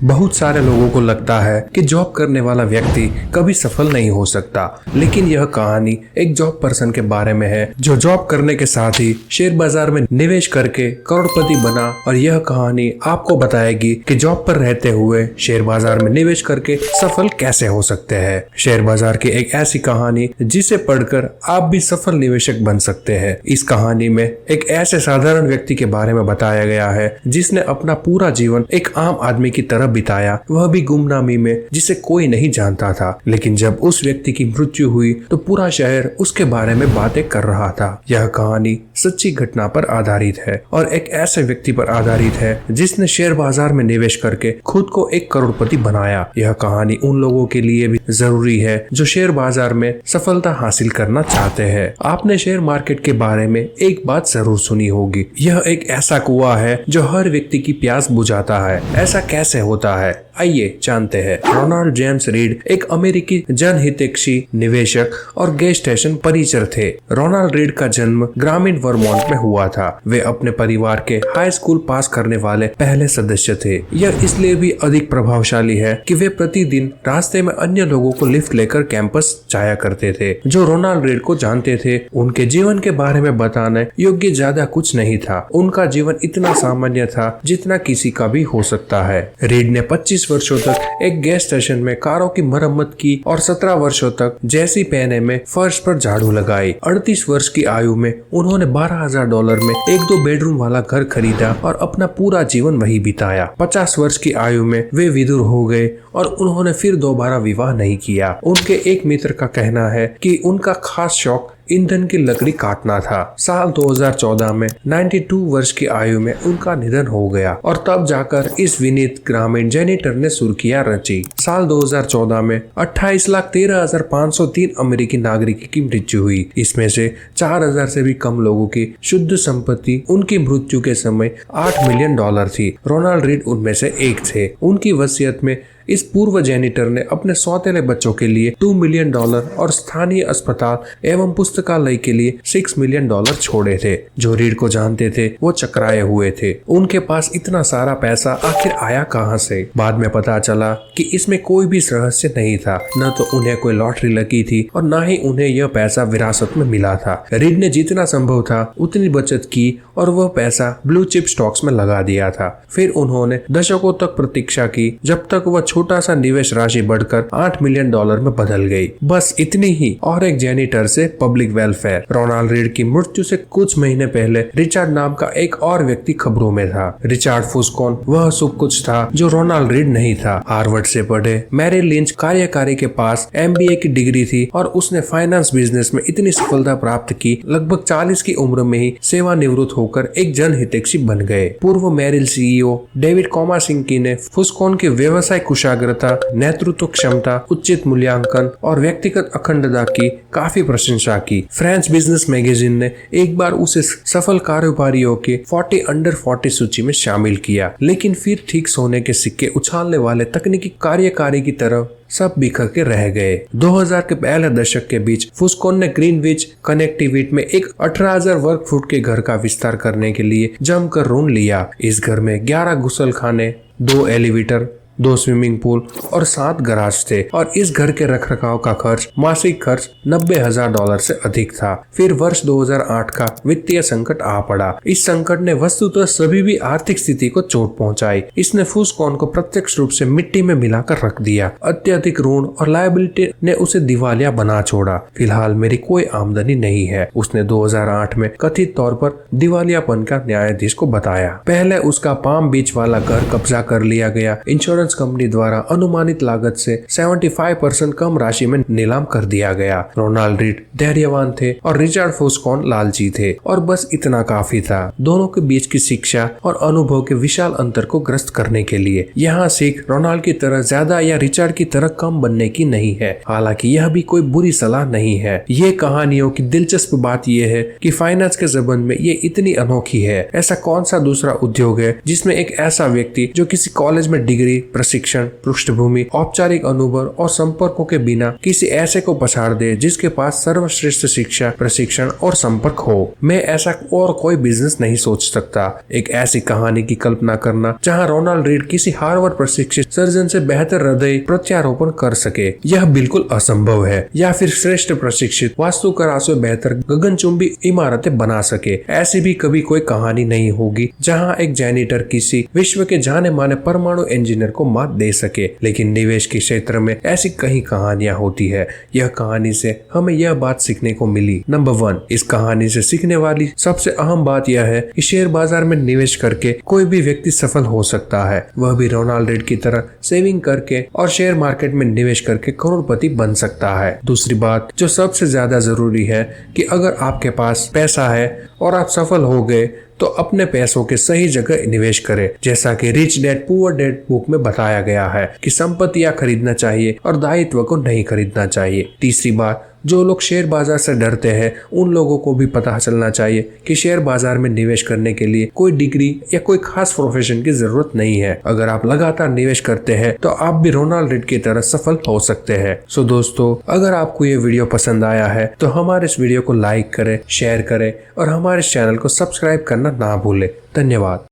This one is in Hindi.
बहुत सारे लोगों को लगता है कि जॉब करने वाला व्यक्ति कभी सफल नहीं हो सकता, लेकिन यह कहानी एक जॉब पर्सन के बारे में है जो जॉब करने के साथ ही शेयर बाजार में निवेश करके करोड़पति बना। और यह कहानी आपको बताएगी कि जॉब पर रहते हुए शेयर बाजार में निवेश करके सफल कैसे हो सकते हैं। शेयर बाजार की एक ऐसी कहानी जिसे पढ़कर आप भी सफल निवेशक बन सकते हैं। इस कहानी में एक ऐसे साधारण व्यक्ति के बारे में बताया गया है जिसने अपना पूरा जीवन एक आम आदमी की तरह बिताया, वह भी गुमनामी में, जिसे कोई नहीं जानता था। लेकिन जब उस व्यक्ति की मृत्यु हुई तो पूरा शहर उसके बारे में बातें कर रहा था। यह कहानी सच्ची घटना पर आधारित है और एक ऐसे व्यक्ति पर आधारित है जिसने शेयर बाजार में निवेश करके खुद को एक करोड़पति बनाया। यह कहानी उन लोगों के लिए भी जरूरी है जो शेयर बाजार में सफलता हासिल करना चाहते हैं। आपने शेयर मार्केट के बारे में एक बात जरूर सुनी होगी, यह एक ऐसा कुआं है जो हर व्यक्ति की प्यास बुझाता है। ऐसा कैसे होता है, आइए जानते हैं। रोनाल्ड जेम्स रीड एक अमेरिकी जनहितैषी निवेशक और गैस स्टेशन परिचर थे। रोनाल्ड रीड का जन्म ग्रामीण वर्मोंट में हुआ था। वे अपने परिवार के हाई स्कूल पास करने वाले पहले सदस्य थे। यह इसलिए भी अधिक प्रभावशाली है कि वे प्रतिदिन रास्ते में अन्य लोगों को लिफ्ट लेकर कैंपस जाया करते थे जो रोनाल्ड रीड को जानते थे। उनके जीवन के बारे में बताने योग्य ज्यादा कुछ नहीं था। उनका जीवन इतना सामान्य था जितना किसी का भी हो सकता है। रीड ने 25 वर्षों तक एक गैस स्टेशन में कारों की मरम्मत की और 17 वर्षों तक जैसी पहने में फर्श पर झाड़ू लगाई। 38 वर्ष की आयु में उन्होंने $12,000 में एक 2 बेडरूम वाला घर खरीदा और अपना पूरा जीवन वही बिताया। 50 वर्ष की आयु में वे विधुर हो गए और उन्होंने फिर दोबारा विवाह नहीं किया। उनके एक मित्र का कहना है कि उनका खास शौक ईंधन की लकड़ी काटना था। साल 2014 में 92 वर्ष की आयु में उनका निधन हो गया और तब जाकर इस विनीत ग्रामीण जेनिटर ने सुर्खियां रची। साल 2014 में 28,13,503 अमेरिकी नागरिकों की मृत्यु हुई। इसमें से 4,000 से भी कम लोगों की शुद्ध संपत्ति उनकी मृत्यु के समय $8 मिलियन थी। रोनाल्ड रीड उनमें से एक थे। उनकी वसीयत में इस पूर्व जेनिटर ने अपने सौतेले बच्चों के लिए $2 मिलियन और स्थानीय अस्पताल एवं पुस्तकालय के लिए $6 मिलियन छोड़े थे। जो रीड को जानते थे वो चकराए हुए थे। उनके पास इतना सारा पैसा आखिर आया कहां से? बाद में पता चला कि इसमें कोई भी रहस्य नहीं था। न तो उन्हें कोई लॉटरी लगी थी और न ही उन्हें यह पैसा विरासत में मिला था। रीड ने जितना संभव था उतनी बचत की और वह पैसा ब्लू चिप स्टॉक्स में लगा दिया था। फिर उन्होंने दशकों तक प्रतीक्षा की जब तक वह छोटा सा निवेश राशि बढ़कर $8 मिलियन में बदल गई। बस इतनी ही। और एक जेनिटर से पब्लिक वेलफेयर। रोनाल्ड रीड की मृत्यु से कुछ महीने पहले रिचर्ड नाम का एक और व्यक्ति खबरों में था। रिचर्ड फुस्कोन वह सब कुछ था जो रोनाल्ड रीड नहीं था। हार्वर्ड से पढ़े मैरी लिंच कार्यकारी के पास MBA की डिग्री थी और उसने फाइनेंस बिजनेस में इतनी सफलता प्राप्त की, लगभग 40 की उम्र में ही सेवानिवृत्त होकर एक जनहितैषी बन गए। पूर्व मेरिल CEO डेविड कोमासिंकी ने फुस्कोन के व्यवसाय कुशाग्रता, नेतृत्व क्षमता, उचित मूल्यांकन और व्यक्तिगत अखंडता की काफी प्रशंसा की। फ्रेंच बिजनेस मैगजीन ने एक बार उसे सफल कारोबारियों के 40 अंडर 40 सूची में शामिल किया, लेकिन फिर ठीक सोने के सिक्के उछालने वाले तकनीकी कार्यकारी की तरफ सब बिखर के रह गए। 2000 के पहले दशक के बीच फुस्कोन ने ग्रीनविच कनेक्टिविटी में एक 18,000 वर्ग फुट के घर का विस्तार करने के लिए जमकर ऋण लिया। इस घर में 11 गुसलखाने, 2 एलिवेटर, 2 स्विमिंग पूल और 7 गराज थे और इस घर के रखरखाव का खर्च, मासिक खर्च $90,000 से अधिक था। फिर वर्ष 2008 का वित्तीय संकट आ पड़ा। इस संकट ने वस्तुतः सभी भी आर्थिक स्थिति को चोट पहुंचाई। इसने फुस्कोन को प्रत्यक्ष रूप से मिट्टी में मिलाकर रख दिया। अत्यधिक ऋण और लायबिलिटी ने उसे दिवालिया बना छोड़ा। फिलहाल मेरी कोई आमदनी नहीं है, उसने 2008 में कथित तौर पर दिवालियापन का न्यायाधीश को बताया। पहले उसका पाम बीच वाला घर कब्जा कर लिया गया। इंश्योरेंस कंपनी द्वारा अनुमानित लागत से 75% कम राशि में नीलाम कर दिया गया। रोनाल्ड रीड धैर्यवान थे और रिचर्ड फुस्कोन लालची थे और बस इतना काफी था। दोनों के बीच की शिक्षा और अनुभव के विशाल अंतर को ग्रस्त करने के लिए यहाँ सीख रोनाल्ड की तरह ज्यादा या रिचर्ड की तरह कम बनने की नहीं है। हालांकि यह भी कोई बुरी सलाह नहीं है। ये कहानियों की दिलचस्प बात यह है कि फाइनेंस के संबंध में ये इतनी अनोखी है। ऐसा कौन सा दूसरा उद्योग है जिसमें एक ऐसा व्यक्ति जो किसी कॉलेज में डिग्री प्रशिक्षण, पृष्ठभूमि, औपचारिक अनुभव और संपर्कों के बिना किसी ऐसे को पछाड़ दे जिसके पास सर्वश्रेष्ठ शिक्षा, प्रशिक्षण और संपर्क हो। मैं ऐसा और कोई बिजनेस नहीं सोच सकता। एक ऐसी कहानी की कल्पना करना जहां रोनाल्ड रीड किसी हार्वर्ड प्रशिक्षित सर्जन से बेहतर हृदय प्रत्यारोपण कर सके, यह बिल्कुल असंभव है। या फिर श्रेष्ठ प्रशिक्षित वास्तुकला से बेहतर गगनचुंबी इमारतें बना सके। ऐसी भी कभी कोई कहानी नहीं होगी जहां एक जैनिटर किसी विश्व के जाने माने परमाणु इंजीनियर को मात दे सके। लेकिन निवेश के क्षेत्र में ऐसी कई कहानियां होती है। यह कहानी से हमें यह बात सीखने को मिली। नंबर 1, इस कहानी से सीखने वाली सबसे अहम बात यह है कि शेयर बाजार में निवेश करके कोई भी व्यक्ति सफल हो सकता है, वह भी रोनाल्ड रीड की तरह सेविंग करके और शेयर मार्केट में निवेश करके करोड़पति बन सकता है। दूसरी बात जो सबसे ज्यादा जरूरी है कि अगर आपके पास पैसा है और आप सफल हो गए तो अपने पैसों के सही जगह निवेश करें। जैसा कि rich dad poor dad book में बताया गया है कि संपत्तियां खरीदना चाहिए और दायित्व को नहीं खरीदना चाहिए। तीसरी बात, जो लोग शेयर बाजार से डरते हैं उन लोगों को भी पता चलना चाहिए कि शेयर बाजार में निवेश करने के लिए कोई डिग्री या कोई खास प्रोफेशन की जरूरत नहीं है। अगर आप लगातार निवेश करते हैं तो आप भी रोनाल्ड रीड की तरह सफल हो सकते हैं। सो दोस्तों, अगर आपको ये वीडियो पसंद आया है तो हमारे इस वीडियो को लाइक करें, शेयर करें और हमारे चैनल को सब्सक्राइब करना ना भूलें। धन्यवाद।